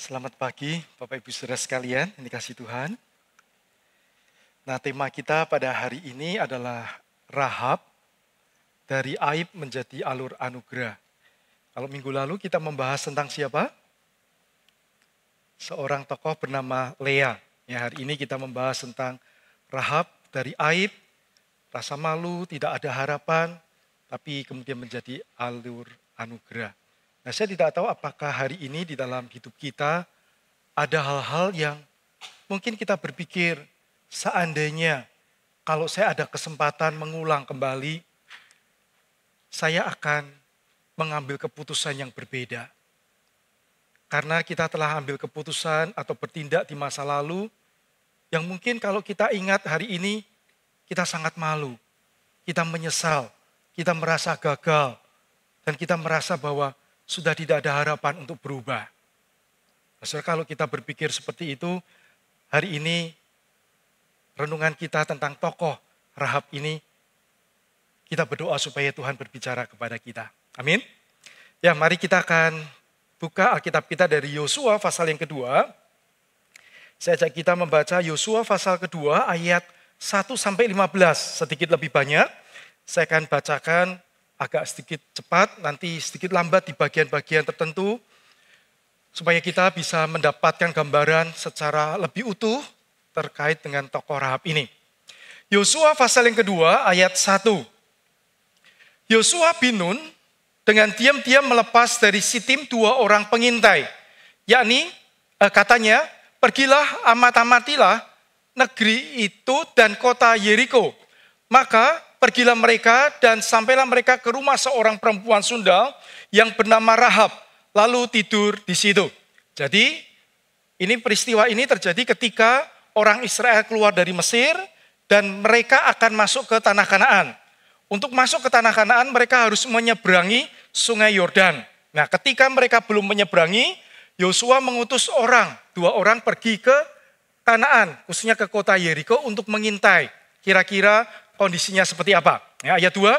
Selamat pagi Bapak Ibu Saudara sekalian yang dikasihi Tuhan. Nah, tema kita pada hari ini adalah Rahab dari aib menjadi alur anugerah. Kalau minggu lalu kita membahas tentang siapa? Seorang tokoh bernama Lea. Ya, hari ini kita membahas tentang Rahab dari aib, rasa malu, tidak ada harapan, tapi kemudian menjadi alur anugerah. Nah, saya tidak tahu apakah hari ini di dalam hidup kita ada hal-hal yang mungkin kita berpikir, seandainya kalau saya ada kesempatan mengulang kembali, saya akan mengambil keputusan yang berbeda. Karena kita telah ambil keputusan atau bertindak di masa lalu, yang mungkin kalau kita ingat hari ini, kita sangat malu, kita menyesal, kita merasa gagal, dan kita merasa bahwa sudah tidak ada harapan untuk berubah. Maksudnya kalau kita berpikir seperti itu, hari ini renungan kita tentang tokoh Rahab ini, kita berdoa supaya Tuhan berbicara kepada kita. Amin. Ya, mari kita akan buka Alkitab kita dari Yosua pasal yang kedua. Saya ajak kita membaca Yosua pasal kedua ayat 1 sampai 15, sedikit lebih banyak. Saya akan bacakan agak sedikit cepat, nanti sedikit lambat di bagian-bagian tertentu, supaya kita bisa mendapatkan gambaran secara lebih utuh terkait dengan tokoh Rahab ini. Yosua pasal yang kedua ayat 1. Yosua bin Nun dengan diam-diam melepas dari Sitim 2 orang pengintai, yakni katanya, pergilah amat-amatilah negeri itu dan kota Yeriko. Maka pergilah mereka dan sampailah mereka ke rumah seorang perempuan sundal yang bernama Rahab, lalu tidur di situ. Jadi ini peristiwa ini terjadi ketika orang Israel keluar dari Mesir dan mereka akan masuk ke tanah Kanaan. Untuk masuk ke tanah Kanaan mereka harus menyeberangi sungai Yordan. Nah, ketika mereka belum menyeberangi, Yosua mengutus 2 orang pergi ke Kanaan, khususnya ke kota Yeriko untuk mengintai kira-kira kondisinya seperti apa. Ya, ayat 2,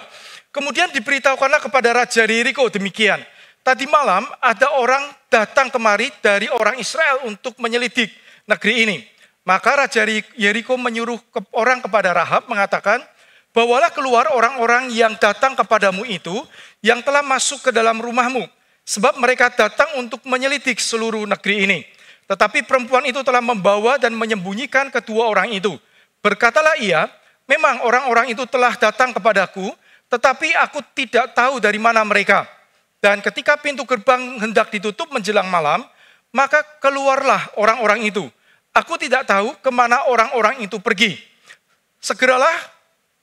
kemudian diberitahukanlah kepada Raja Yeriko demikian. Tadi malam ada orang datang kemari dari orang Israel untuk menyelidik negeri ini. Maka Raja Yeriko menyuruh orang kepada Rahab mengatakan, bawalah keluar orang-orang yang datang kepadamu itu yang telah masuk ke dalam rumahmu. Sebab mereka datang untuk menyelidik seluruh negeri ini. Tetapi perempuan itu telah membawa dan menyembunyikan kedua orang itu. Berkatalah ia, memang orang-orang itu telah datang kepadaku, tetapi aku tidak tahu dari mana mereka. Dan ketika pintu gerbang hendak ditutup menjelang malam, maka keluarlah orang-orang itu. Aku tidak tahu kemana orang-orang itu pergi. Segeralah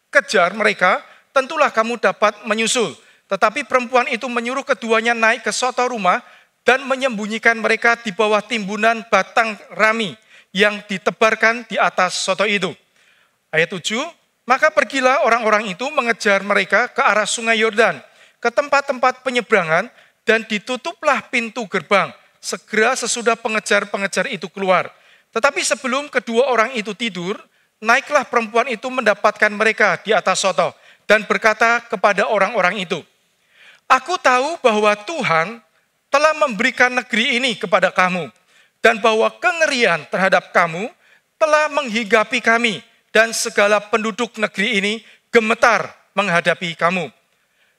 kejar mereka, tentulah kamu dapat menyusul. Tetapi perempuan itu menyuruh keduanya naik ke soto rumah dan menyembunyikan mereka di bawah timbunan batang rami yang ditebarkan di atas soto itu. Ayat 7, maka pergilah orang-orang itu mengejar mereka ke arah sungai Yordan, ke tempat-tempat penyeberangan, dan ditutuplah pintu gerbang. Segera sesudah pengejar-pengejar itu keluar. Tetapi sebelum kedua orang itu tidur, naiklah perempuan itu mendapatkan mereka di atas soto, dan berkata kepada orang-orang itu, aku tahu bahwa Tuhan telah memberikan negeri ini kepada kamu, dan bahwa kengerian terhadap kamu telah menghinggapi kami, dan segala penduduk negeri ini gemetar menghadapi kamu.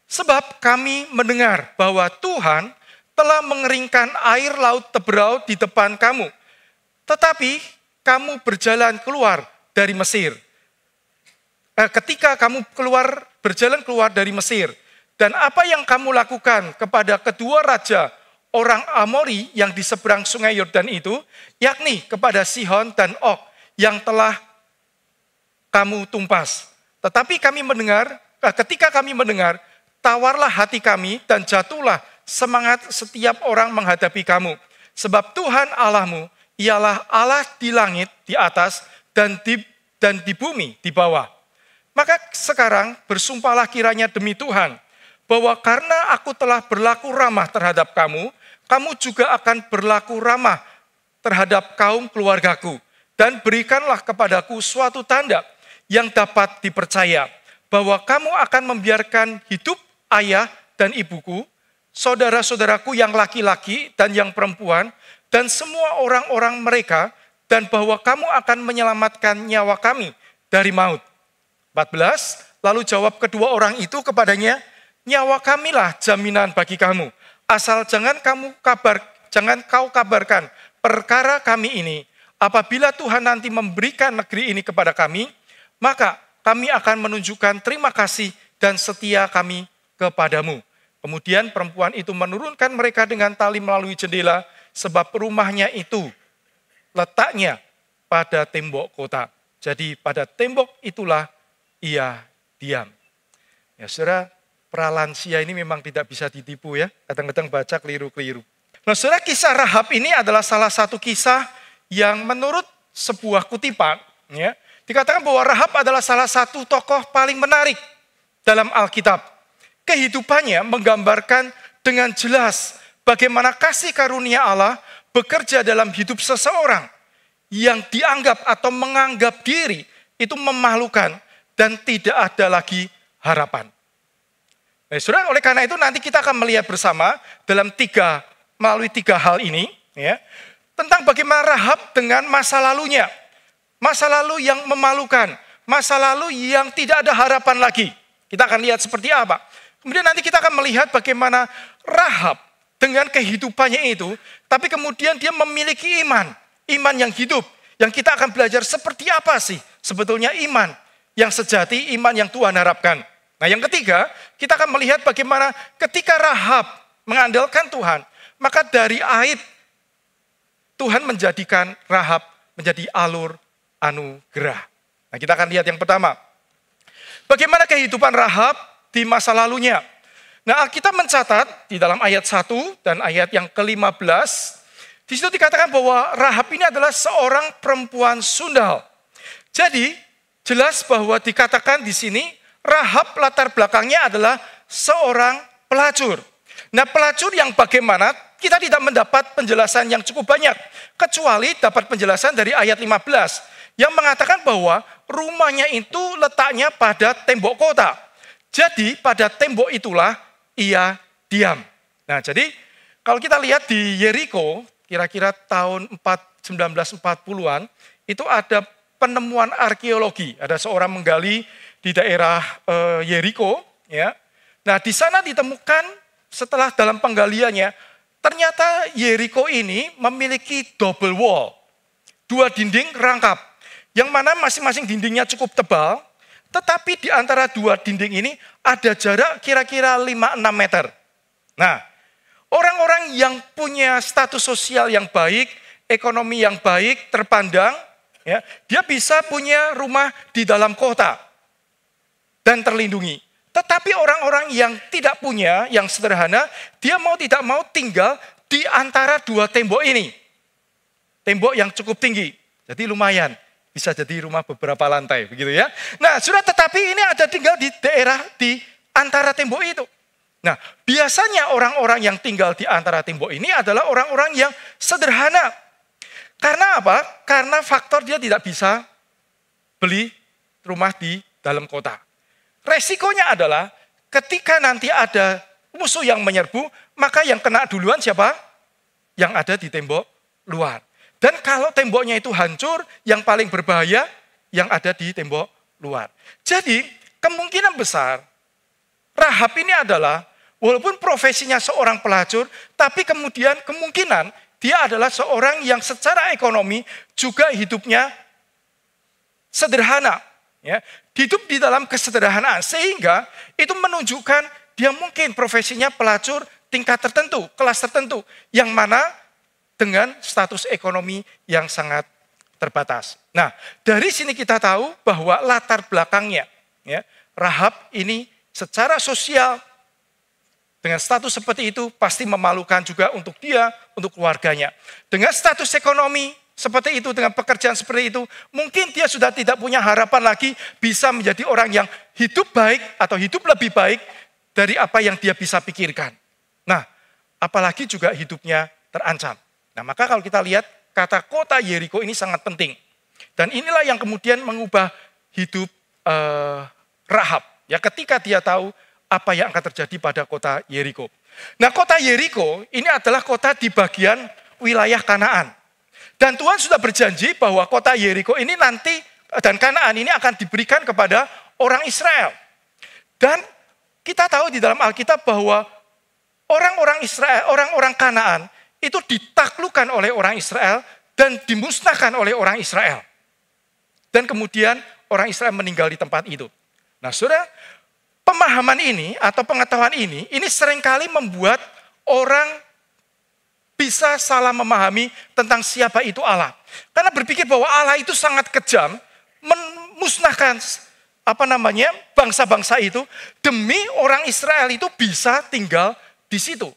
Sebab kami mendengar bahwa Tuhan telah mengeringkan air laut Teberau di depan kamu. Tetapi kamu berjalan keluar dari Mesir. Ketika kamu berjalan keluar dari Mesir. Dan apa yang kamu lakukan kepada kedua raja orang Amori yang di seberang sungai Yordan itu, yakni kepada Sihon dan Og yang telah kamu tumpas. Tetapi ketika kami mendengar, tawarlah hati kami dan jatuhlah semangat setiap orang menghadapi kamu. Sebab Tuhan Allahmu ialah Allah di langit di atas dan di bumi di bawah. Maka sekarang bersumpahlah kiranya demi Tuhan, bahwa karena aku telah berlaku ramah terhadap kamu, kamu juga akan berlaku ramah terhadap kaum keluargaku. Dan berikanlah kepadaku suatu tanda yang dapat dipercaya, bahwa kamu akan membiarkan hidup ayah dan ibuku, saudara-saudaraku yang laki-laki dan yang perempuan, dan semua orang-orang mereka, dan bahwa kamu akan menyelamatkan nyawa kami dari maut. 14, lalu jawab kedua orang itu kepadanya, nyawa kamilah jaminan bagi kamu, asal jangan kau kabarkan perkara kami ini. Apabila Tuhan nanti memberikan negeri ini kepada kami, maka kami akan menunjukkan terima kasih dan setia kami kepadamu. Kemudian perempuan itu menurunkan mereka dengan tali melalui jendela, sebab rumahnya itu letaknya pada tembok kota. Jadi pada tembok itulah ia diam. Ya saudara, para lansia ini memang tidak bisa ditipu ya. Kadang-kadang baca keliru-keliru. Nah saudara, kisah Rahab ini adalah salah satu kisah yang menurut sebuah kutipan, ya, dikatakan bahwa Rahab adalah salah satu tokoh paling menarik dalam Alkitab. Kehidupannya menggambarkan dengan jelas bagaimana kasih karunia Allah bekerja dalam hidup seseorang yang dianggap atau menganggap diri itu memalukan dan tidak ada lagi harapan. Nah, saudara, oleh karena itu nanti kita akan melihat bersama melalui tiga hal ini, ya, tentang bagaimana Rahab dengan masa lalunya, masa lalu yang memalukan, masa lalu yang tidak ada harapan lagi. Kita akan lihat seperti apa. Kemudian nanti kita akan melihat bagaimana Rahab dengan kehidupannya itu, tapi kemudian dia memiliki iman yang hidup, yang kita akan belajar seperti apa sih sebetulnya iman yang sejati, iman yang Tuhan harapkan. Nah yang ketiga, kita akan melihat bagaimana ketika Rahab mengandalkan Tuhan, maka dari aib Tuhan menjadikan Rahab menjadi alur anugerah. Nah kita akan lihat yang pertama, bagaimana kehidupan Rahab di masa lalunya. Nah, Alkitab mencatat di dalam ayat 1 dan ayat yang ke-15, di situ dikatakan bahwa Rahab ini adalah seorang perempuan sundal. Jadi, jelas bahwa dikatakan di sini Rahab latar belakangnya adalah seorang pelacur. Nah, pelacur yang bagaimana kita tidak mendapat penjelasan yang cukup banyak, kecuali dapat penjelasan dari ayat 15 yang mengatakan bahwa rumahnya itu letaknya pada tembok kota. Jadi pada tembok itulah ia diam. Nah jadi kalau kita lihat di Yeriko, kira-kira tahun 1940-an, itu ada penemuan arkeologi. Ada seorang menggali di daerah Yeriko. Ya. Nah di sana ditemukan setelah dalam penggaliannya, ternyata Yeriko ini memiliki double wall. 2 dinding rangkap, yang mana masing-masing dindingnya cukup tebal, tetapi di antara 2 dinding ini ada jarak kira-kira 5-6 meter. Nah, orang-orang yang punya status sosial yang baik, ekonomi yang baik, terpandang, ya, dia bisa punya rumah di dalam kota dan terlindungi. Tetapi orang-orang yang tidak punya, yang sederhana, dia mau tidak mau tinggal di antara 2 tembok ini. Tembok yang cukup tinggi, jadi lumayan. Bisa jadi rumah beberapa lantai, begitu ya. Nah, sudah, tetapi ini ada tinggal di daerah di antara tembok itu. Nah, biasanya orang-orang yang tinggal di antara tembok ini adalah orang-orang yang sederhana. Karena apa? Karena faktor dia tidak bisa beli rumah di dalam kota. Resikonya adalah ketika nanti ada musuh yang menyerbu, maka yang kena duluan siapa? Yang ada di tembok luar. Dan kalau temboknya itu hancur, yang paling berbahaya yang ada di tembok luar. Jadi kemungkinan besar Rahab ini adalah, walaupun profesinya seorang pelacur, tapi kemudian kemungkinan dia adalah seorang yang secara ekonomi juga hidupnya sederhana. Ya, hidup di dalam kesederhanaan, sehingga itu menunjukkan dia mungkin profesinya pelacur tingkat tertentu, kelas tertentu, yang mana dengan status ekonomi yang sangat terbatas. Nah, dari sini kita tahu bahwa latar belakangnya, ya, Rahab ini secara sosial dengan status seperti itu pasti memalukan juga untuk dia, untuk keluarganya. Dengan status ekonomi seperti itu, dengan pekerjaan seperti itu, mungkin dia sudah tidak punya harapan lagi bisa menjadi orang yang hidup baik atau hidup lebih baik dari apa yang dia bisa pikirkan. Nah, apalagi juga hidupnya terancam. Nah, maka kalau kita lihat kata kota Yeriko ini sangat penting. Dan inilah yang kemudian mengubah hidup Rahab. Ya, ketika dia tahu apa yang akan terjadi pada kota Yeriko. Nah, kota Yeriko ini adalah kota di bagian wilayah Kanaan. Dan Tuhan sudah berjanji bahwa kota Yeriko ini nanti dan Kanaan ini akan diberikan kepada orang Israel. Dan kita tahu di dalam Alkitab bahwa orang-orang Israel, orang-orang Kanaan itu ditaklukkan oleh orang Israel dan dimusnahkan oleh orang Israel. Dan kemudian orang Israel meninggal di tempat itu. Nah, saudara, pemahaman ini atau pengetahuan ini seringkali membuat orang bisa salah memahami tentang siapa itu Allah. Karena berpikir bahwa Allah itu sangat kejam, memusnahkan bangsa-bangsa itu demi orang Israel itu bisa tinggal di situ.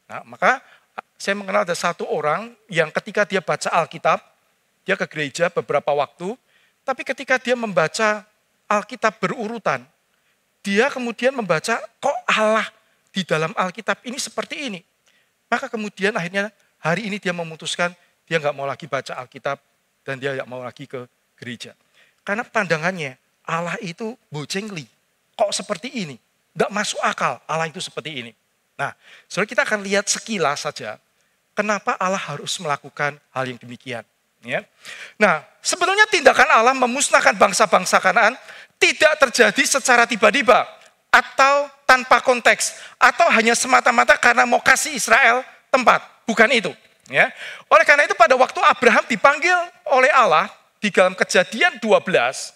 Nah, maka saya mengenal ada satu orang yang ketika dia baca Alkitab, dia ke gereja beberapa waktu, tapi ketika dia membaca Alkitab berurutan, dia kemudian membaca kok Allah di dalam Alkitab ini seperti ini. Maka kemudian akhirnya hari ini dia memutuskan dia nggak mau lagi baca Alkitab dan dia nggak mau lagi ke gereja. Karena pandangannya Allah itu bocengli. Kok seperti ini? Nggak masuk akal Allah itu seperti ini. Nah, saudara kita akan lihat sekilas saja kenapa Allah harus melakukan hal yang demikian. Ya. Nah, sebetulnya tindakan Allah memusnahkan bangsa-bangsa Kanaan tidak terjadi secara tiba-tiba atau tanpa konteks, atau hanya semata-mata karena mau kasih Israel tempat. Bukan itu. Ya. Oleh karena itu pada waktu Abraham dipanggil oleh Allah di dalam Kejadian 12,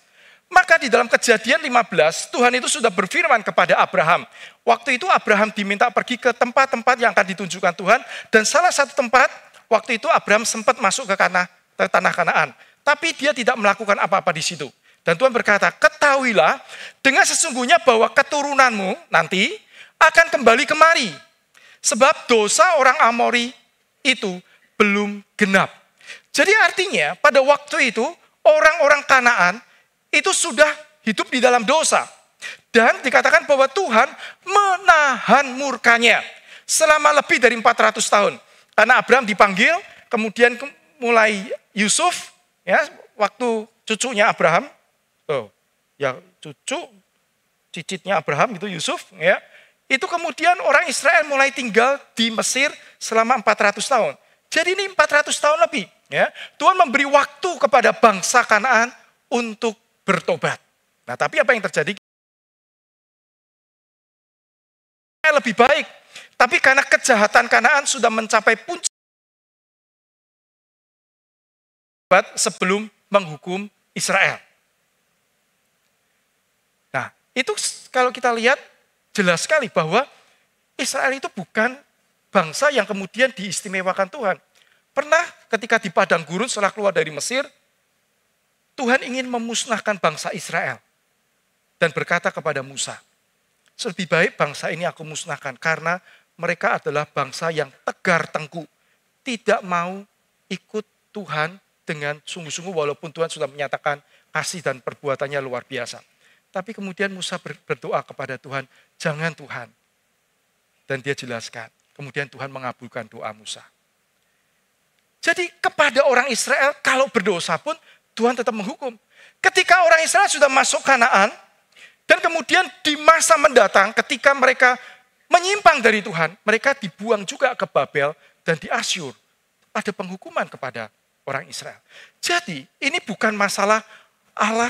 maka di dalam Kejadian 15 Tuhan itu sudah berfirman kepada Abraham. Waktu itu Abraham diminta pergi ke tempat-tempat yang akan ditunjukkan Tuhan, dan salah satu tempat waktu itu Abraham sempat masuk ke tanah Kanaan, tapi dia tidak melakukan apa-apa di situ. Dan Tuhan berkata, ketahuilah dengan sesungguhnya bahwa keturunanmu nanti akan kembali kemari. Sebab dosa orang Amori itu belum genap. Jadi artinya pada waktu itu orang-orang Kanaan itu sudah hidup di dalam dosa. Dan dikatakan bahwa Tuhan menahan murkanya selama lebih dari 400 tahun. Karena Abraham dipanggil, kemudian mulai Yusuf, ya, waktu cucunya Abraham, cucu cicitnya Abraham itu Yusuf, ya. Itu kemudian orang Israel mulai tinggal di Mesir selama 400 tahun. Jadi ini 400 tahun lebih, ya. Tuhan memberi waktu kepada bangsa Kanaan untuk bertobat. Nah, tapi apa yang terjadi? Lebih baik, tapi karena kejahatan Kanaan sudah mencapai puncak sebelum menghukum Israel. Nah, itu kalau kita lihat jelas sekali bahwa Israel itu bukan bangsa yang kemudian diistimewakan Tuhan. Pernah ketika di padang gurun setelah keluar dari Mesir, Tuhan ingin memusnahkan bangsa Israel dan berkata kepada Musa, lebih baik bangsa ini aku musnahkan karena mereka adalah bangsa yang tegar tengkuk, tidak mau ikut Tuhan dengan sungguh-sungguh walaupun Tuhan sudah menyatakan kasih dan perbuatannya luar biasa. Tapi kemudian Musa berdoa kepada Tuhan, jangan Tuhan. Dan dia jelaskan, kemudian Tuhan mengabulkan doa Musa. Jadi kepada orang Israel kalau berdosa pun Tuhan tetap menghukum. Ketika orang Israel sudah masuk Kanaan, dan kemudian di masa mendatang ketika mereka menyimpang dari Tuhan, mereka dibuang juga ke Babel dan di Asyur. Ada penghukuman kepada orang Israel. Jadi ini bukan masalah Allah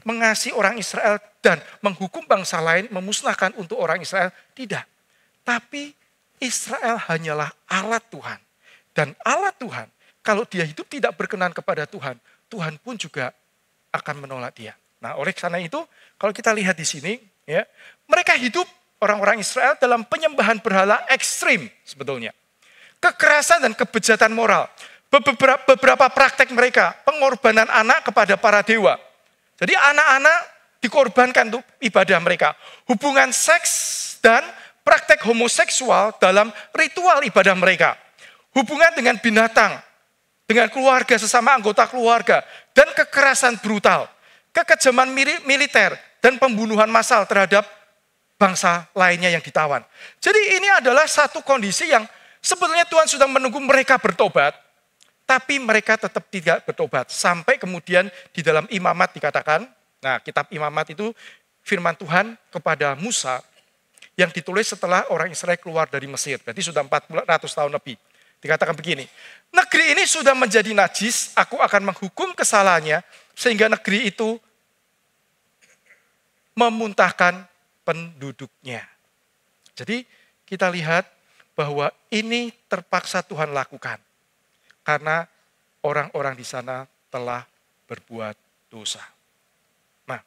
mengasihi orang Israel dan menghukum bangsa lain, memusnahkan untuk orang Israel. Tidak. Tapi Israel hanyalah alat Tuhan. Dan alat Tuhan, kalau dia hidup tidak berkenan kepada Tuhan, Tuhan pun juga akan menolak dia. Nah, oleh karena itu, kalau kita lihat di sini, ya, mereka hidup orang-orang Israel dalam penyembahan berhala ekstrim sebetulnya. Kekerasan dan kebejatan moral. Beberapa praktek mereka, pengorbanan anak kepada para dewa. Jadi anak-anak dikorbankan untuk ibadah mereka. Hubungan seks dan praktek homoseksual dalam ritual ibadah mereka. Hubungan dengan binatang, dengan keluarga, sesama anggota keluarga. Dan kekerasan brutal. Kekejaman militer dan pembunuhan massal terhadap bangsa lainnya yang ditawan. Jadi ini adalah satu kondisi yang sebetulnya Tuhan sudah menunggu mereka bertobat, tapi mereka tetap tidak bertobat. Sampai kemudian di dalam Imamat dikatakan, nah kitab Imamat itu firman Tuhan kepada Musa yang ditulis setelah orang Israel keluar dari Mesir. Berarti sudah 400 tahun lebih. Dikatakan begini, negeri ini sudah menjadi najis, aku akan menghukum kesalahannya, sehingga negeri itu memuntahkan penduduknya. Jadi kita lihat bahwa ini terpaksa Tuhan lakukan. Karena orang-orang di sana telah berbuat dosa. Nah,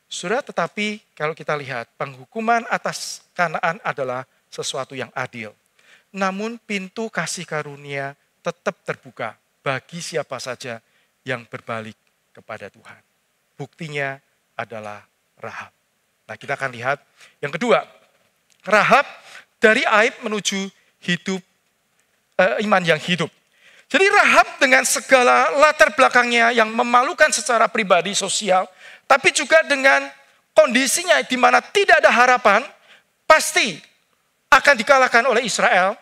saudara, tetapi kalau kita lihat penghukuman atas Kanaan adalah sesuatu yang adil. Namun pintu kasih karunia tetap terbuka bagi siapa saja yang berbalik kepada Tuhan. Buktinya adalah Rahab. Nah, kita akan lihat yang kedua. Rahab dari aib menuju hidup, iman yang hidup. Jadi Rahab dengan segala latar belakangnya yang memalukan secara pribadi sosial, tapi juga dengan kondisinya di mana tidak ada harapan, pasti akan dikalahkan oleh Israel,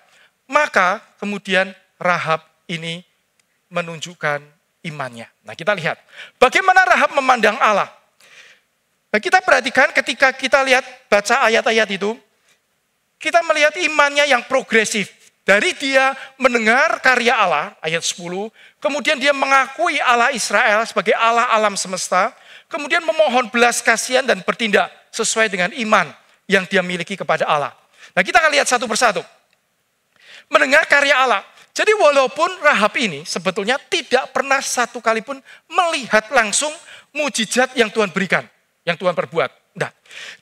maka kemudian Rahab ini menunjukkan imannya. Nah, kita lihat bagaimana Rahab memandang Allah. Nah, kita perhatikan ketika kita lihat baca ayat-ayat itu, kita melihat imannya yang progresif. Dari dia mendengar karya Allah, ayat 10, kemudian dia mengakui Allah Israel sebagai Allah alam semesta, kemudian memohon belas kasihan dan bertindak sesuai dengan iman yang dia miliki kepada Allah. Nah, kita akan lihat satu persatu. Mendengar karya Allah. Jadi walaupun Rahab ini sebetulnya tidak pernah satu kali pun melihat langsung mujizat yang Tuhan berikan, yang Tuhan perbuat. Nah,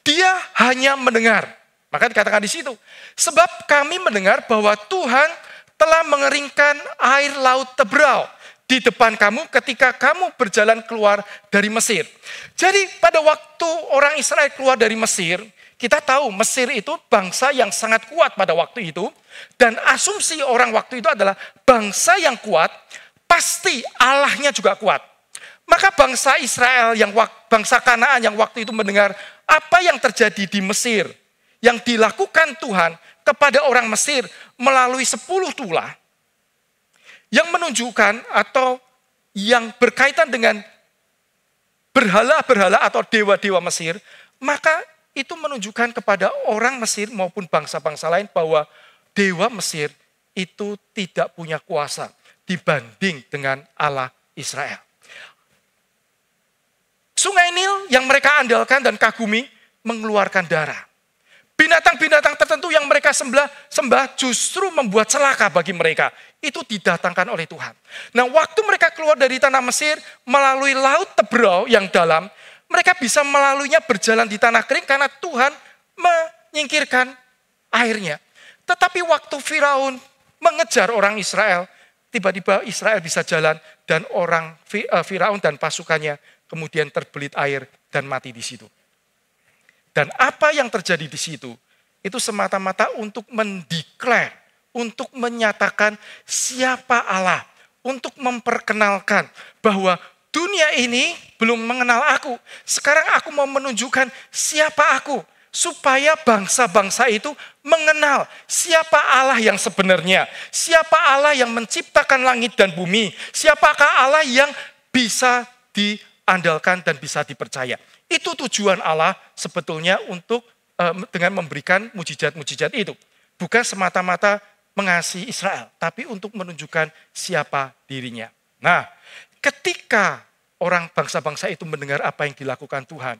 dia hanya mendengar. Maka dikatakan di situ, sebab kami mendengar bahwa Tuhan telah mengeringkan air laut Tebrau di depan kamu ketika kamu berjalan keluar dari Mesir. Jadi pada waktu orang Israel keluar dari Mesir, kita tahu Mesir itu bangsa yang sangat kuat pada waktu itu. Dan asumsi orang waktu itu adalah bangsa yang kuat, pasti Allahnya juga kuat. Maka bangsa Israel, bangsa Kanaan yang waktu itu mendengar apa yang terjadi di Mesir, yang dilakukan Tuhan kepada orang Mesir melalui 10 tulah, yang menunjukkan atau yang berkaitan dengan berhala-berhala atau dewa-dewa Mesir, maka itu menunjukkan kepada orang Mesir maupun bangsa-bangsa lain bahwa dewa Mesir itu tidak punya kuasa dibanding dengan Allah Israel. Sungai Nil yang mereka andalkan dan kagumi mengeluarkan darah. Binatang-binatang tertentu yang mereka sembah justru membuat celaka bagi mereka. Itu didatangkan oleh Tuhan. Nah, waktu mereka keluar dari tanah Mesir melalui laut Tebrau yang dalam, mereka bisa melaluinya berjalan di tanah kering karena Tuhan menyingkirkan airnya. Tetapi waktu Firaun mengejar orang Israel, tiba-tiba Israel bisa jalan dan orang Firaun dan pasukannya kemudian terbelit air dan mati di situ. Dan apa yang terjadi di situ, itu semata-mata untuk mendeklar, untuk menyatakan siapa Allah, untuk memperkenalkan bahwa dunia ini belum mengenal aku. Sekarang aku mau menunjukkan siapa aku, supaya bangsa-bangsa itu mengenal siapa Allah yang sebenarnya, siapa Allah yang menciptakan langit dan bumi, siapakah Allah yang bisa diandalkan dan bisa dipercaya. Itu tujuan Allah sebetulnya untuk dengan memberikan mujizat-mujizat itu. Bukan semata-mata mengasihi Israel, tapi untuk menunjukkan siapa dirinya. Nah, ketika orang bangsa-bangsa itu mendengar apa yang dilakukan Tuhan,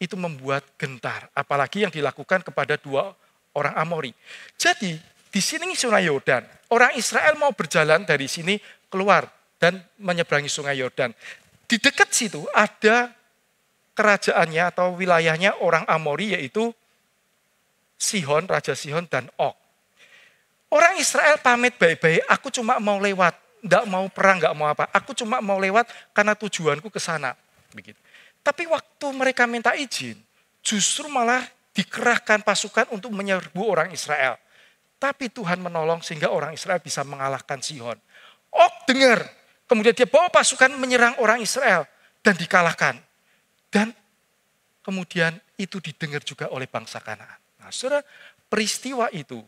itu membuat gentar. Apalagi yang dilakukan kepada 2 orang Amori. Jadi, di sini Sungai Yordan, orang Israel mau berjalan dari sini keluar dan menyeberangi Sungai Yordan. Di dekat situ ada kerajaannya atau wilayahnya orang Amori, yaitu Sihon, Raja Sihon dan Og. Orang Israel pamit baik-baik, aku cuma mau lewat, enggak mau perang, enggak mau apa. Aku cuma mau lewat karena tujuanku ke sana. Begitu. Tapi waktu mereka minta izin, justru malah dikerahkan pasukan untuk menyerbu orang Israel. Tapi Tuhan menolong sehingga orang Israel bisa mengalahkan Sihon. Og dengar, kemudian dia bawa pasukan menyerang orang Israel dan dikalahkan. Dan kemudian itu didengar juga oleh bangsa Kanaan. Nah, saudara, peristiwa itu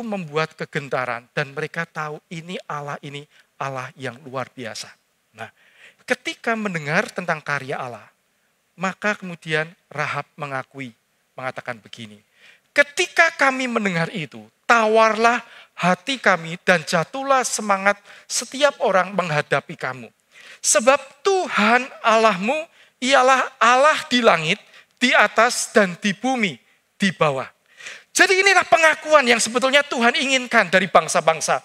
membuat kegentaran dan mereka tahu ini Allah yang luar biasa. Nah, ketika mendengar tentang karya Allah, maka kemudian Rahab mengatakan begini, ketika kami mendengar itu, tawarlah hati kami dan jatuhlah semangat setiap orang menghadapi kamu. Sebab Tuhan Allahmu ialah Allah di langit, di atas dan di bumi, di bawah. Jadi inilah pengakuan yang sebetulnya Tuhan inginkan dari bangsa-bangsa.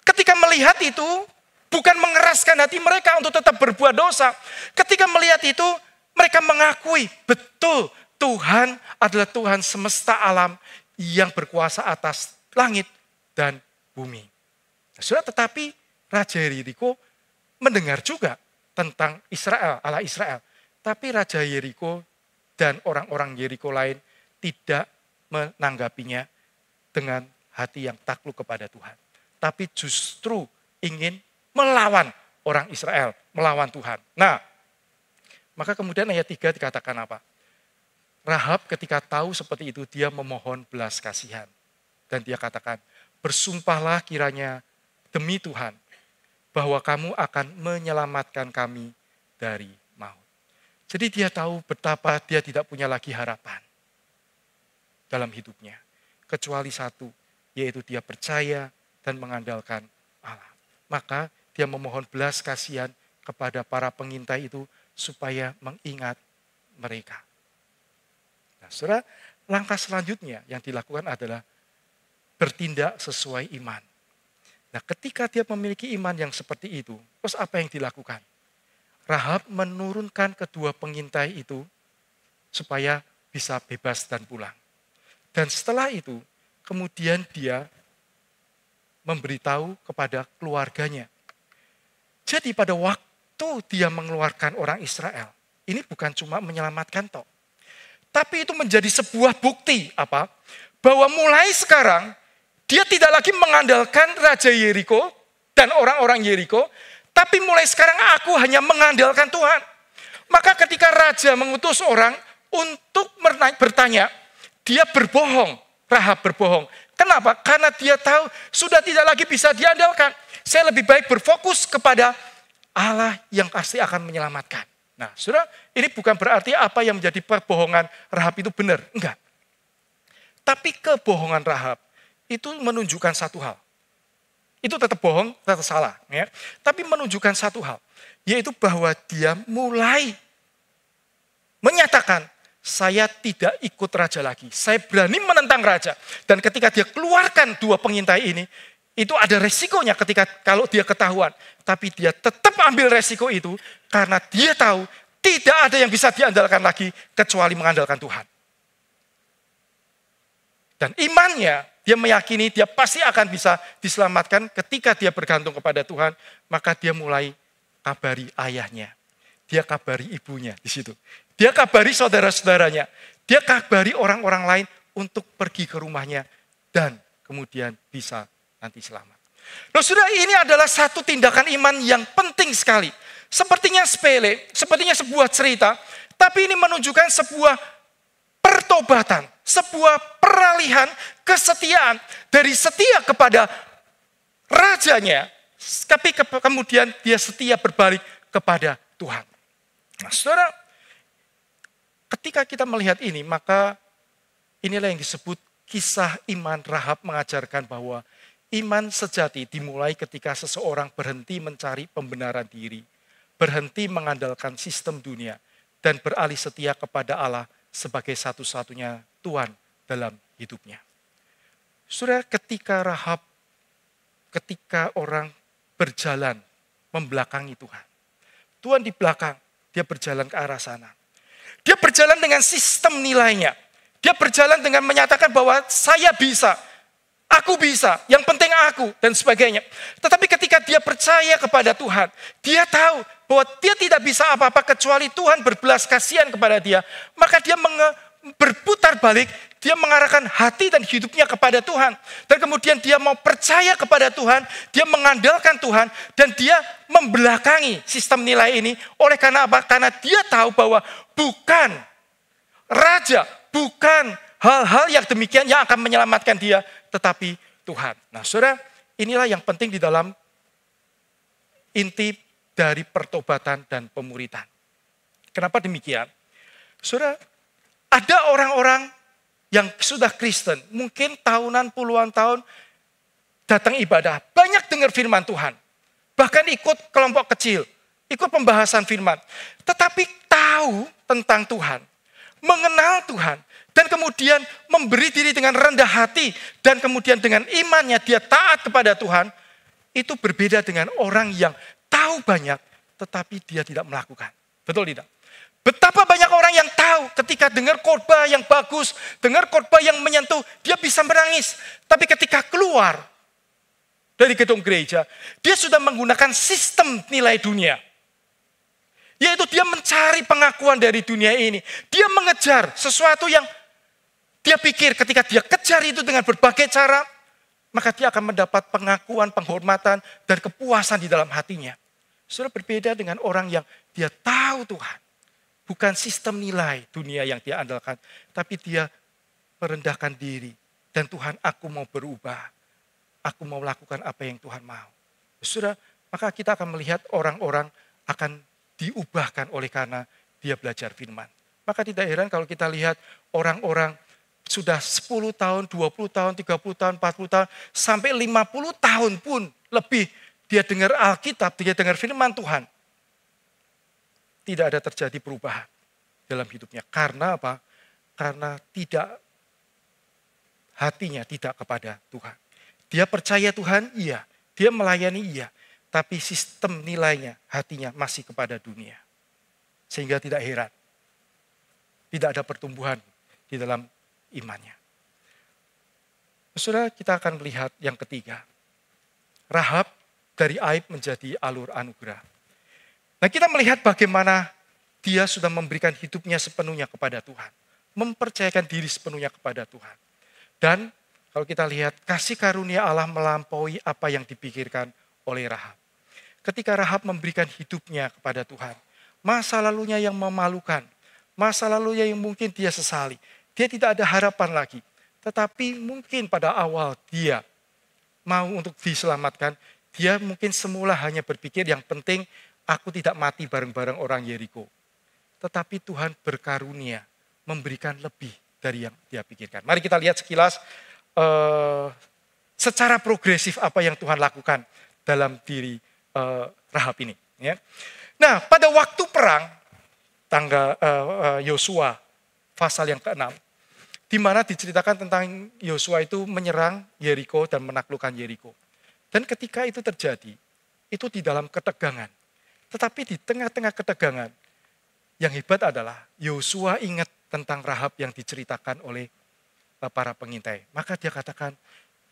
Ketika melihat itu, bukan mengeraskan hati mereka untuk tetap berbuat dosa. Ketika melihat itu, mereka mengakui betul Tuhan adalah Tuhan semesta alam yang berkuasa atas langit dan bumi. Saudara, tetapi Raja Yeriko mendengar juga tentang Israel, Allah Israel. Tapi Raja Yeriko dan orang-orang Yeriko lain tidak menanggapinya dengan hati yang takluk kepada Tuhan. Tapi justru ingin melawan orang Israel, melawan Tuhan. Nah, maka kemudian ayat 3 dikatakan apa? Rahab ketika tahu seperti itu, dia memohon belas kasihan. Dan dia katakan, bersumpahlah kiranya demi Tuhan, bahwa kamu akan menyelamatkan kami dari maut. Jadi dia tahu betapa dia tidak punya lagi harapan dalam hidupnya. Kecuali satu, yaitu dia percaya dan mengandalkan Allah. Maka dia memohon belas kasihan kepada para pengintai itu supaya mengingat mereka. Nah, saudara, langkah selanjutnya yang dilakukan adalah bertindak sesuai iman. Nah, ketika dia memiliki iman yang seperti itu, terus apa yang dilakukan? Rahab menurunkan kedua pengintai itu supaya bisa bebas dan pulang. Dan setelah itu, kemudian dia memberitahu kepada keluarganya. Jadi pada waktu dia mengeluarkan orang Israel, ini bukan cuma menyelamatkan toh. Tapi itu menjadi sebuah bukti apa? Bahwa mulai sekarang dia tidak lagi mengandalkan Raja Yeriko dan orang-orang Yeriko, tapi mulai sekarang aku hanya mengandalkan Tuhan. Maka ketika raja mengutus orang untuk bertanya, dia berbohong, Rahab berbohong. Kenapa? Karena dia tahu sudah tidak lagi bisa diandalkan. Saya lebih baik berfokus kepada Allah yang pasti akan menyelamatkan. Nah, saudara, ini bukan berarti apa yang menjadi perbohongan Rahab itu benar. Enggak. Tapi kebohongan Rahab itu menunjukkan satu hal. Itu tetap bohong, tetap salah. Ya. Tapi menunjukkan satu hal. Yaitu bahwa dia mulai menyatakan, saya tidak ikut raja lagi. Saya berani menentang raja. Dan ketika dia keluarkan dua pengintai ini, itu ada resikonya ketika kalau dia ketahuan. Tapi dia tetap ambil resiko itu karena dia tahu tidak ada yang bisa diandalkan lagi kecuali mengandalkan Tuhan. Dan imannya, dia meyakini dia pasti akan bisa diselamatkan ketika dia bergantung kepada Tuhan. Maka dia mulai kabari ayahnya. Dia kabari ibunya di situ. Dia kabari saudara-saudaranya. Dia kabari orang-orang lain untuk pergi ke rumahnya. Dan kemudian bisa nanti selamat. Nah, saudara, ini adalah satu tindakan iman yang penting sekali. Sepertinya sepele, sepertinya sebuah cerita. Tapi ini menunjukkan sebuah pertobatan. Sebuah peralihan kesetiaan. Dari setia kepada rajanya. Tapi kemudian dia setia berbalik kepada Tuhan. Nah, saudara, ketika kita melihat ini, maka inilah yang disebut kisah iman. Rahab mengajarkan bahwa iman sejati dimulai ketika seseorang berhenti mencari pembenaran diri, berhenti mengandalkan sistem dunia, dan beralih setia kepada Allah sebagai satu-satunya Tuhan dalam hidupnya. Saudara, ketika Rahab, ketika orang berjalan membelakangi Tuhan, Tuhan di belakang, dia berjalan ke arah sana. Dia berjalan dengan sistem nilainya. Dia berjalan dengan menyatakan bahwa saya bisa, aku bisa, yang penting aku, dan sebagainya. Tetapi ketika dia percaya kepada Tuhan, dia tahu bahwa dia tidak bisa apa-apa kecuali Tuhan berbelas kasihan kepada dia. Maka dia berputar balik, dia mengarahkan hati dan hidupnya kepada Tuhan. Dan kemudian dia mau percaya kepada Tuhan, dia mengandalkan Tuhan, dan dia membelakangi sistem nilai ini. Oleh karena apa? Karena dia tahu bahwa bukan raja, bukan hal-hal yang demikian yang akan menyelamatkan dia, tetapi Tuhan. Nah, saudara, inilah yang penting di dalam inti dari pertobatan dan pemuritan. Kenapa demikian? Saudara, ada orang-orang yang sudah Kristen, mungkin tahunan, puluhan tahun datang ibadah, banyak dengar firman Tuhan. Bahkan ikut kelompok kecil, ikut pembahasan firman. Tetapi tahu tentang Tuhan, mengenal Tuhan, dan kemudian memberi diri dengan rendah hati, dan kemudian dengan imannya dia taat kepada Tuhan, itu berbeda dengan orang yang tahu banyak, tetapi dia tidak melakukan. Betul tidak? Betapa banyak orang yang tahu ketika dengar khotbah yang bagus, dengar khotbah yang menyentuh, dia bisa menangis. Tapi ketika keluar dari gedung gereja, dia sudah menggunakan sistem nilai dunia. Yaitu dia mencari pengakuan dari dunia ini. Dia mengejar sesuatu yang dia pikir ketika dia kejar itu dengan berbagai cara, maka dia akan mendapat pengakuan, penghormatan, dan kepuasan di dalam hatinya. Sudah berbeda dengan orang yang dia tahu Tuhan. Bukan sistem nilai dunia yang dia andalkan, tapi dia merendahkan diri. Dan Tuhan, aku mau berubah. Aku mau melakukan apa yang Tuhan mau. Sudah, maka kita akan melihat orang-orang akan diubahkan oleh karena dia belajar firman. Maka tidak heran kalau kita lihat orang-orang sudah 10 tahun, 20 tahun, 30 tahun, 40 tahun, sampai 50 tahun pun lebih dia dengar Alkitab, dia dengar firman Tuhan. Tidak ada terjadi perubahan dalam hidupnya. Karena apa? Karena hatinya tidak kepada Tuhan. Dia percaya Tuhan, iya. Dia melayani, iya. Tapi sistem nilainya, hatinya masih kepada dunia. Sehingga tidak heran. Tidak ada pertumbuhan di dalam imannya. Saudara, kita akan melihat yang ketiga. Rahab dari aib menjadi alur anugerah. Nah, kita melihat bagaimana dia sudah memberikan hidupnya sepenuhnya kepada Tuhan. Mempercayakan diri sepenuhnya kepada Tuhan. Dan kalau kita lihat kasih karunia Allah melampaui apa yang dipikirkan oleh Rahab. Ketika Rahab memberikan hidupnya kepada Tuhan, masa lalunya yang memalukan, masa lalunya yang mungkin dia sesali, dia tidak ada harapan lagi. Tetapi mungkin pada awal dia mau untuk diselamatkan, dia mungkin semula hanya berpikir yang penting aku tidak mati bareng-bareng orang Yeriko. Tetapi Tuhan berkarunia memberikan lebih dari yang dia pikirkan. Mari kita lihat sekilas secara progresif apa yang Tuhan lakukan dalam diri Rahab ini. Ya. Nah, pada waktu perang, tanggal Yosua pasal yang ke-6, di mana diceritakan tentang Yosua itu menyerang Yeriko dan menaklukkan Yeriko. Dan ketika itu terjadi, itu di dalam ketegangan. Tetapi di tengah-tengah ketegangan, yang hebat adalah Yosua ingat tentang Rahab yang diceritakan oleh para pengintai. Maka dia katakan,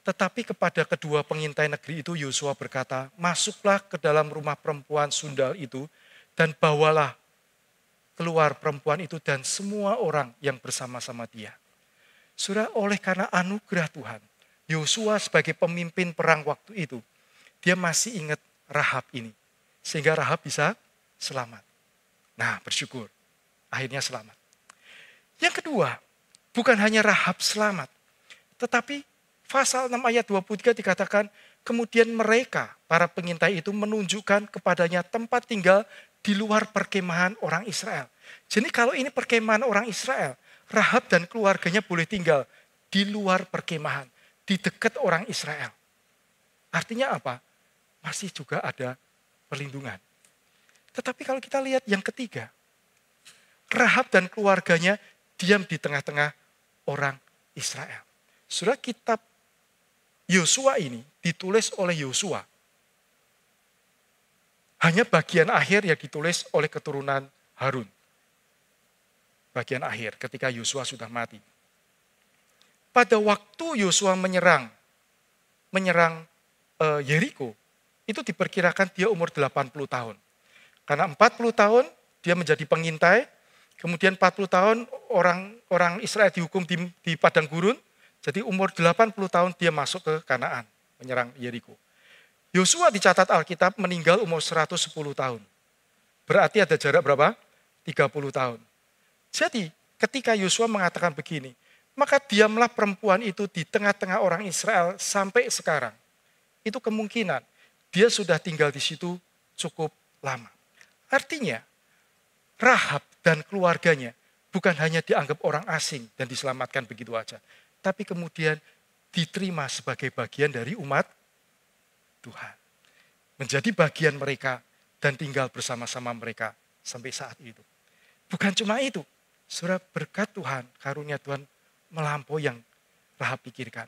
tetapi kepada kedua pengintai negeri itu Yosua berkata, masuklah ke dalam rumah perempuan sundal itu dan bawalah keluar perempuan itu dan semua orang yang bersama-sama dia. Saudara, oleh karena anugerah Tuhan, Yosua sebagai pemimpin perang waktu itu, dia masih ingat Rahab ini. Sehingga Rahab bisa selamat. Nah, bersyukur. Akhirnya selamat. Yang kedua, bukan hanya Rahab selamat. Tetapi pasal 6 ayat 23 dikatakan, kemudian mereka, para pengintai itu menunjukkan kepadanya tempat tinggal di luar perkemahan orang Israel. Jadi kalau ini perkemahan orang Israel, Rahab dan keluarganya boleh tinggal di luar perkemahan, di dekat orang Israel. Artinya apa? Masih juga ada perlindungan. Tetapi kalau kita lihat yang ketiga, Rahab dan keluarganya diam di tengah-tengah orang Israel. Saudara, kitab Yosua ini ditulis oleh Yosua. Hanya bagian akhir yang ditulis oleh keturunan Harun. Bagian akhir ketika Yosua sudah mati. Pada waktu Yosua menyerang Yeriko, itu diperkirakan dia umur 80 tahun. Karena 40 tahun dia menjadi pengintai, kemudian 40 tahun orang Israel dihukum di padang gurun, jadi umur 80 tahun dia masuk ke Kanaan, menyerang Yeriko. Yosua dicatat Alkitab meninggal umur 110 tahun. Berarti ada jarak berapa? 30 tahun. Jadi ketika Yosua mengatakan begini, maka diamlah perempuan itu di tengah-tengah orang Israel sampai sekarang. Itu kemungkinan dia sudah tinggal di situ cukup lama. Artinya Rahab dan keluarganya bukan hanya dianggap orang asing dan diselamatkan begitu aja, tapi kemudian diterima sebagai bagian dari umat Tuhan. Menjadi bagian mereka dan tinggal bersama-sama mereka sampai saat itu. Bukan cuma itu, saudara, berkat Tuhan, karunia Tuhan melampaui yang Rahab pikirkan.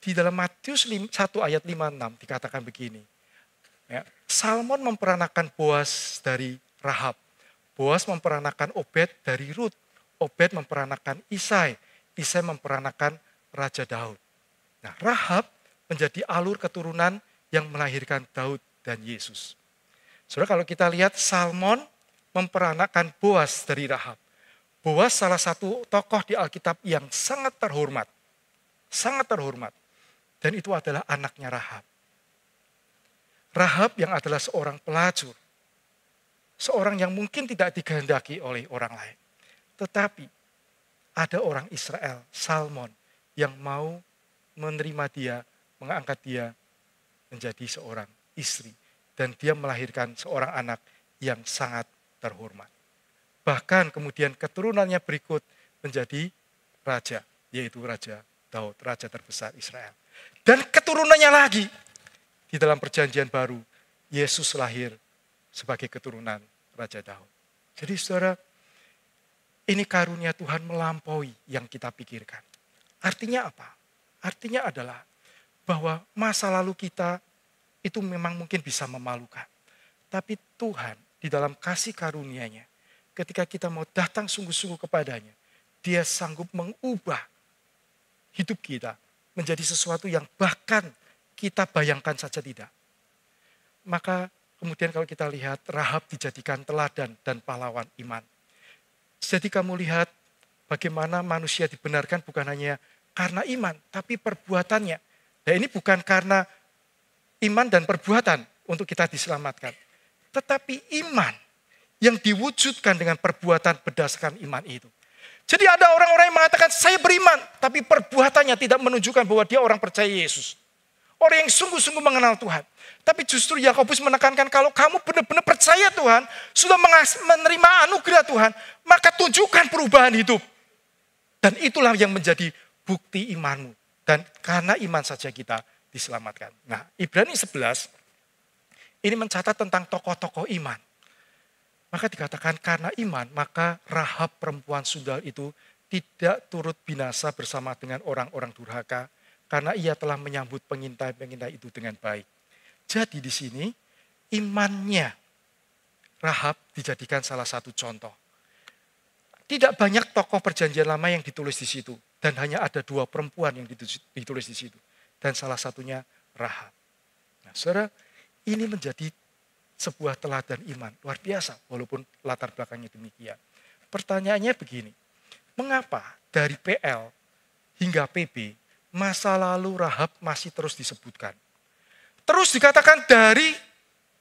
Di dalam Matius 1 ayat 5-6 dikatakan begini. Ya, Salmon memperanakan Boas dari Rahab. Boas memperanakan Obed dari Rut. Obed memperanakan Isai. Isai memperanakan Raja Daud. Nah, Rahab menjadi alur keturunan yang melahirkan Daud dan Yesus. Saudara, kalau kita lihat Salmon memperanakan Boas dari Rahab. Boas salah satu tokoh di Alkitab yang sangat terhormat. Sangat terhormat. Dan itu adalah anaknya Rahab. Rahab yang adalah seorang pelacur. Seorang yang mungkin tidak dikehendaki oleh orang lain. Tetapi ada orang Israel, Salmon, yang mau menerima dia, mengangkat dia menjadi seorang istri. Dan dia melahirkan seorang anak yang sangat terhormat. Bahkan kemudian keturunannya berikut menjadi raja, yaitu Raja Daud, raja terbesar Israel. Dan keturunannya lagi, di dalam perjanjian baru, Yesus lahir sebagai keturunan Raja Daud. Jadi saudara, ini karunia Tuhan melampaui yang kita pikirkan. Artinya apa? Artinya adalah bahwa masa lalu kita itu memang mungkin bisa memalukan. Tapi Tuhan di dalam kasih karunia-Nya, ketika kita mau datang sungguh-sungguh kepadanya, Dia sanggup mengubah hidup kita menjadi sesuatu yang bahkan kita bayangkan saja tidak. Maka kemudian kalau kita lihat Rahab dijadikan teladan dan pahlawan iman. Jadi kamu lihat bagaimana manusia dibenarkan bukan hanya karena iman, tapi perbuatannya. Nah, ini bukan karena iman dan perbuatan untuk kita diselamatkan. Tetapi iman yang diwujudkan dengan perbuatan berdasarkan iman itu. Jadi ada orang-orang yang mengatakan saya beriman, tapi perbuatannya tidak menunjukkan bahwa dia orang percaya Yesus. Orang yang sungguh-sungguh mengenal Tuhan. Tapi justru Yakobus menekankan kalau kamu benar-benar percaya Tuhan, sudah menerima anugerah Tuhan, maka tunjukkan perubahan hidup. Dan itulah yang menjadi bukti imanmu. Dan karena iman saja kita diselamatkan. Nah, Ibrani 11 ini mencatat tentang tokoh-tokoh iman. Maka dikatakan karena iman, maka Rahab perempuan sundal itu tidak turut binasa bersama dengan orang-orang durhaka, karena ia telah menyambut pengintai-pengintai itu dengan baik. Jadi di sini imannya Rahab dijadikan salah satu contoh. Tidak banyak tokoh perjanjian lama yang ditulis di situ. Dan hanya ada 2 perempuan yang ditulis di situ. Dan salah satunya Rahab. Nah, saudara, ini menjadi sebuah teladan iman. Luar biasa, walaupun latar belakangnya demikian. Pertanyaannya begini, mengapa dari PL hingga PB, masa lalu Rahab masih terus disebutkan? Terus dikatakan dari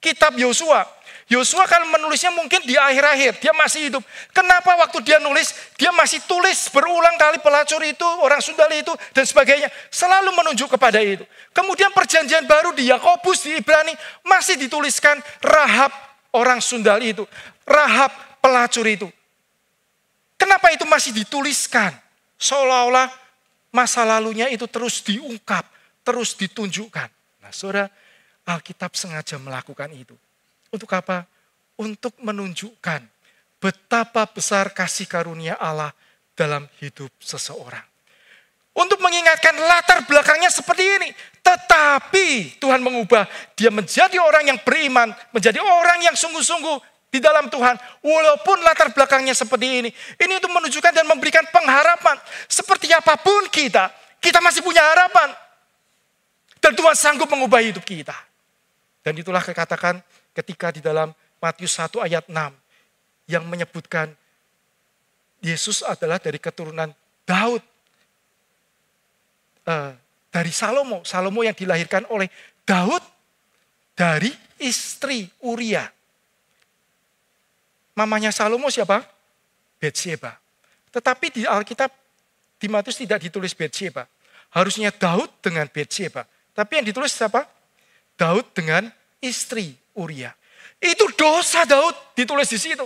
kitab Yosua. Yosua kan menulisnya mungkin di akhir-akhir, dia masih hidup. Kenapa waktu dia nulis, dia masih tulis berulang kali pelacur itu, orang sundal itu, dan sebagainya. Selalu menunjuk kepada itu. Kemudian perjanjian baru di Yakobus, di Ibrani, masih dituliskan Rahab orang sundal itu. Rahab pelacur itu. Kenapa itu masih dituliskan? Seolah-olah masa lalunya itu terus diungkap, terus ditunjukkan. Nah, saudara, Alkitab sengaja melakukan itu. Untuk apa? Untuk menunjukkan betapa besar kasih karunia Allah dalam hidup seseorang. Untuk mengingatkan latar belakangnya seperti ini. Tetapi Tuhan mengubah dia menjadi orang yang beriman, menjadi orang yang sungguh-sungguh di dalam Tuhan. Walaupun latar belakangnya seperti ini. Ini untuk menunjukkan dan memberikan pengharapan. Seperti apapun kita masih punya harapan. Dan Tuhan sanggup mengubah hidup kita. Dan itulah kekatakan ketika di dalam Matius 1 ayat 6 yang menyebutkan Yesus adalah dari keturunan Daud. Dari Salomo. Salomo yang dilahirkan oleh Daud dari istri Uria. Mamanya Salomo siapa? Betsheba. Tetapi di Alkitab di Matius tidak ditulis Betsheba. Harusnya Daud dengan Betsheba. Tapi yang ditulis siapa? Daud dengan istri Uria. Itu dosa Daud ditulis di situ.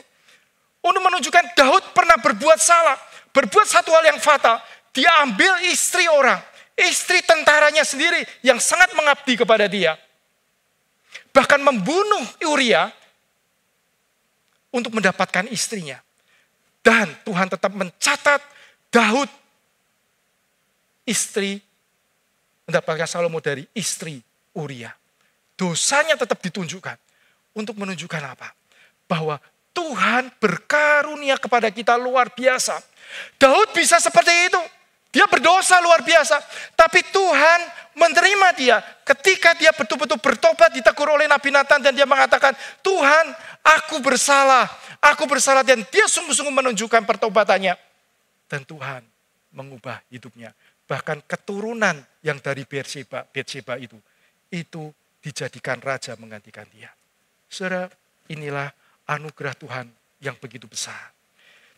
Untuk menunjukkan Daud pernah berbuat salah. Berbuat satu hal yang fatal. Dia ambil istri orang. Istri tentaranya sendiri yang sangat mengabdi kepada dia. Bahkan membunuh Uria untuk mendapatkan istrinya. Dan Tuhan tetap mencatat Daud istri mendapatkan Salomo dari istri Uria. Dosanya tetap ditunjukkan. Untuk menunjukkan apa? Bahwa Tuhan berkarunia kepada kita luar biasa. Daud bisa seperti itu. Dia berdosa luar biasa. Tapi Tuhan menerima dia. Ketika dia betul-betul bertobat ditegur oleh Nabi Nathan. Dan dia mengatakan, Tuhan aku bersalah. Aku bersalah. Dan dia sungguh-sungguh menunjukkan pertobatannya. Dan Tuhan mengubah hidupnya. Bahkan keturunan yang dari Betseba itu dijadikan raja menggantikan dia. Saudara, inilah anugerah Tuhan yang begitu besar.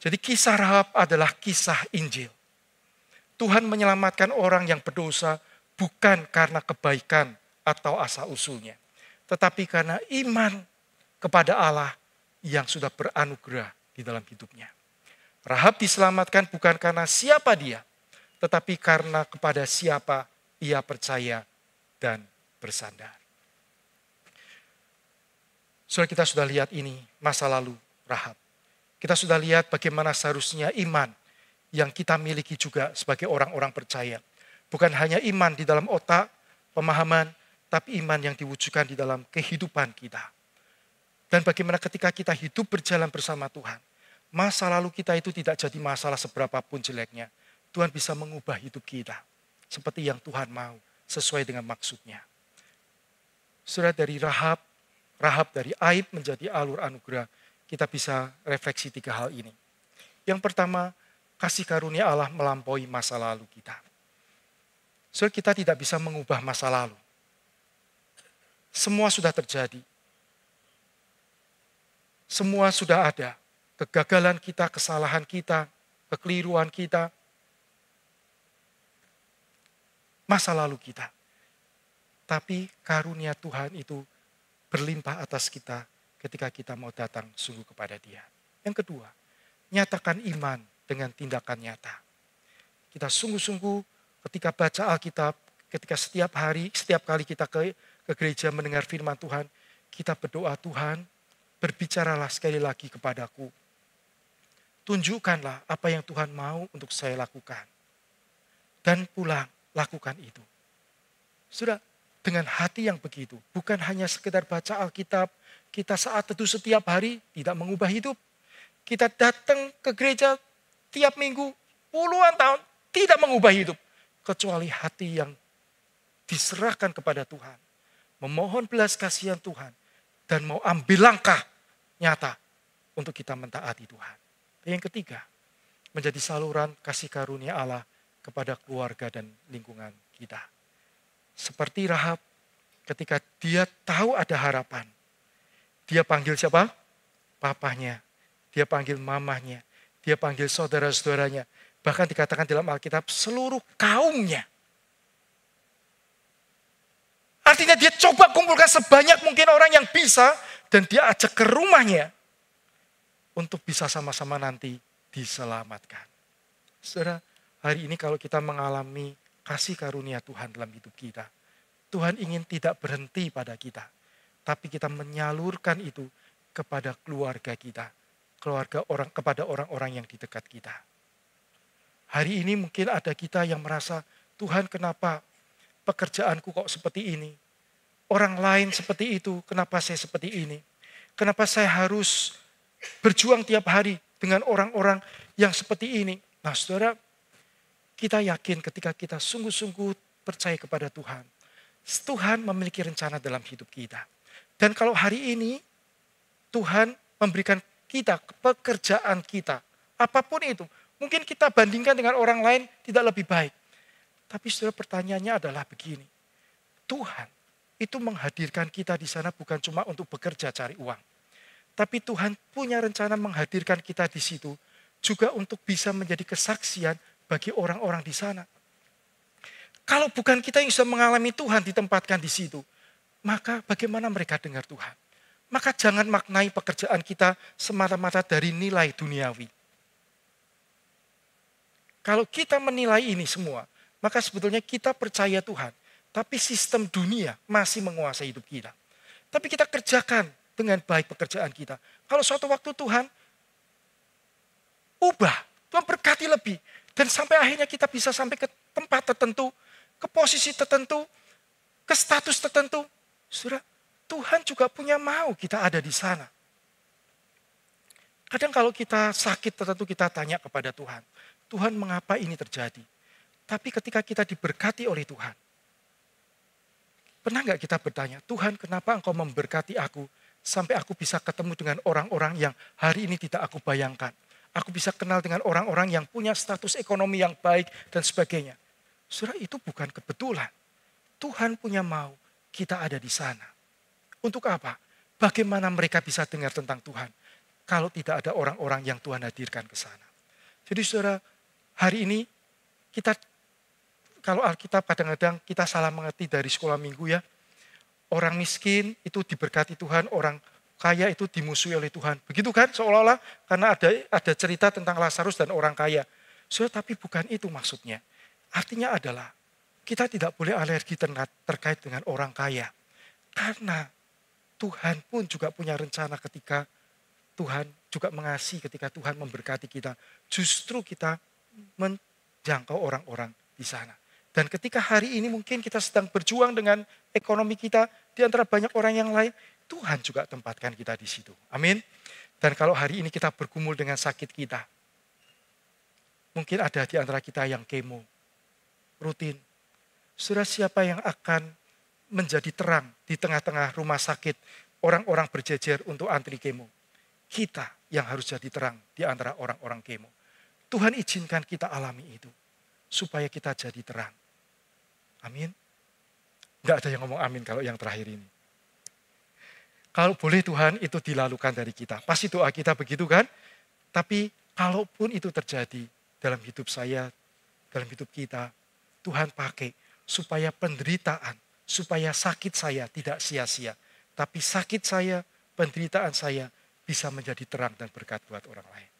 Jadi kisah Rahab adalah kisah Injil. Tuhan menyelamatkan orang yang berdosa bukan karena kebaikan atau asal-usulnya. Tetapi karena iman kepada Allah yang sudah beranugerah di dalam hidupnya. Rahab diselamatkan bukan karena siapa dia, tetapi karena kepada siapa ia percaya dan bersandar. Saudara, kita sudah lihat ini masa lalu Rahab. Kita sudah lihat bagaimana seharusnya iman yang kita miliki juga sebagai orang-orang percaya. Bukan hanya iman di dalam otak, pemahaman, tapi iman yang diwujudkan di dalam kehidupan kita. Dan bagaimana ketika kita hidup berjalan bersama Tuhan, masa lalu kita itu tidak jadi masalah seberapapun jeleknya. Tuhan bisa mengubah hidup kita seperti yang Tuhan mau, sesuai dengan maksudnya. Saudara, dari Rahab dari aib menjadi alur anugerah, kita bisa refleksi 3 hal ini. Yang pertama, kasih karunia Allah melampaui masa lalu kita. Saudara, kita tidak bisa mengubah masa lalu. Semua sudah terjadi. Semua sudah ada. Kegagalan kita, kesalahan kita, kekeliruan kita. Masa lalu kita. Tapi karunia Tuhan itu berlimpah atas kita ketika kita mau datang sungguh kepada Dia. Yang kedua, nyatakan iman dengan tindakan nyata. Kita sungguh-sungguh ketika baca Alkitab, ketika setiap kali kita ke gereja mendengar firman Tuhan, kita berdoa, Tuhan, berbicaralah sekali lagi kepadaku. Tunjukkanlah apa yang Tuhan mau untuk saya lakukan. Dan pulang, lakukan itu. Sudah, dengan hati yang begitu, bukan hanya sekedar baca Alkitab, kita saat teduh setiap hari tidak mengubah hidup. Kita datang ke gereja tiap minggu, puluhan tahun, tidak mengubah hidup. Kecuali hati yang diserahkan kepada Tuhan. Memohon belas kasihan Tuhan. Dan mau ambil langkah nyata untuk kita mentaati Tuhan. Dan yang ketiga, menjadi saluran kasih karunia Allah kepada keluarga dan lingkungan kita. Seperti Rahab, ketika dia tahu ada harapan. Dia panggil siapa? Papahnya. Dia panggil mamahnya. Dia panggil saudara-saudaranya. Bahkan dikatakan dalam Alkitab, seluruh kaumnya. Artinya dia coba kumpulkan sebanyak mungkin orang yang bisa. Dan dia ajak ke rumahnya. Untuk bisa sama-sama nanti diselamatkan. Saudara, hari ini kalau kita mengalami kasih karunia Tuhan dalam hidup kita. Tuhan ingin tidak berhenti pada kita. Tapi kita menyalurkan itu kepada keluarga kita. Kepada orang-orang yang di dekat kita. Hari ini mungkin ada kita yang merasa, Tuhan kenapa pekerjaanku kok seperti ini? Orang lain seperti itu, kenapa saya seperti ini? Kenapa saya harus berjuang tiap hari dengan orang-orang yang seperti ini? Nah saudara, kita yakin ketika kita sungguh-sungguh percaya kepada Tuhan. Tuhan memiliki rencana dalam hidup kita. Dan kalau hari ini Tuhan memberikan kita pekerjaan kita. Apapun itu. Mungkin kita bandingkan dengan orang lain tidak lebih baik. Tapi saudara, pertanyaannya adalah begini. Tuhan itu menghadirkan kita di sana bukan cuma untuk bekerja cari uang. Tapi Tuhan punya rencana menghadirkan kita di situ juga untuk bisa menjadi kesaksian bagi orang-orang di sana. Kalau bukan kita yang sudah mengalami Tuhan ditempatkan di situ, maka bagaimana mereka dengar Tuhan? maka jangan maknai pekerjaan kita semata-mata dari nilai duniawi. Kalau kita menilai ini semua, maka sebetulnya kita percaya Tuhan. Tapi sistem dunia masih menguasai hidup kita. Tapi kita kerjakan dengan baik pekerjaan kita. Kalau suatu waktu Tuhan ubah, Tuhan berkati lebih. Dan sampai akhirnya kita bisa sampai ke tempat tertentu, ke posisi tertentu, ke status tertentu. Saudara, Tuhan juga punya mau kita ada di sana. Kadang kalau kita sakit tertentu kita tanya kepada Tuhan. Tuhan, mengapa ini terjadi? Tapi ketika kita diberkati oleh Tuhan, pernah nggak kita bertanya, Tuhan kenapa Engkau memberkati aku sampai aku bisa ketemu dengan orang-orang yang hari ini tidak aku bayangkan. Aku bisa kenal dengan orang-orang yang punya status ekonomi yang baik dan sebagainya. Saudara, itu bukan kebetulan. Tuhan punya mau kita ada di sana. Untuk apa? Bagaimana mereka bisa dengar tentang Tuhan kalau tidak ada orang-orang yang Tuhan hadirkan ke sana. Jadi saudara, hari ini kita, kalau Alkitab kadang-kadang kita salah mengerti dari sekolah minggu ya. Orang miskin itu diberkati Tuhan, orang kaya itu dimusuhi oleh Tuhan. Begitu kan? Seolah-olah karena ada cerita tentang Lazarus dan orang kaya. Saudara, tapi bukan itu maksudnya. Artinya adalah kita tidak boleh alergi terkait dengan orang kaya. Karena Tuhan pun juga punya rencana ketika Tuhan juga mengasihi, ketika Tuhan memberkati kita. Justru kita menjangkau orang-orang di sana. Dan ketika hari ini mungkin kita sedang berjuang dengan ekonomi kita di antara banyak orang yang lain, Tuhan juga tempatkan kita di situ. Amin. Dan kalau hari ini kita bergumul dengan sakit kita, mungkin ada di antara kita yang kemo, rutin. Saudara, siapa yang akan menjadi terang di tengah-tengah rumah sakit, orang-orang berjejer untuk antri kemo? Kita yang harus jadi terang di antara orang-orang kemo. Tuhan izinkan kita alami itu, supaya kita jadi terang. Amin. Enggak ada yang ngomong amin kalau yang terakhir ini. Kalau boleh Tuhan itu dilalukan dari kita. Pasti doa kita begitu kan? Tapi kalaupun itu terjadi dalam hidup saya, dalam hidup kita, Tuhan pakai supaya penderitaan, supaya sakit saya tidak sia-sia. Tapi sakit saya, penderitaan saya bisa menjadi terang dan berkat buat orang lain.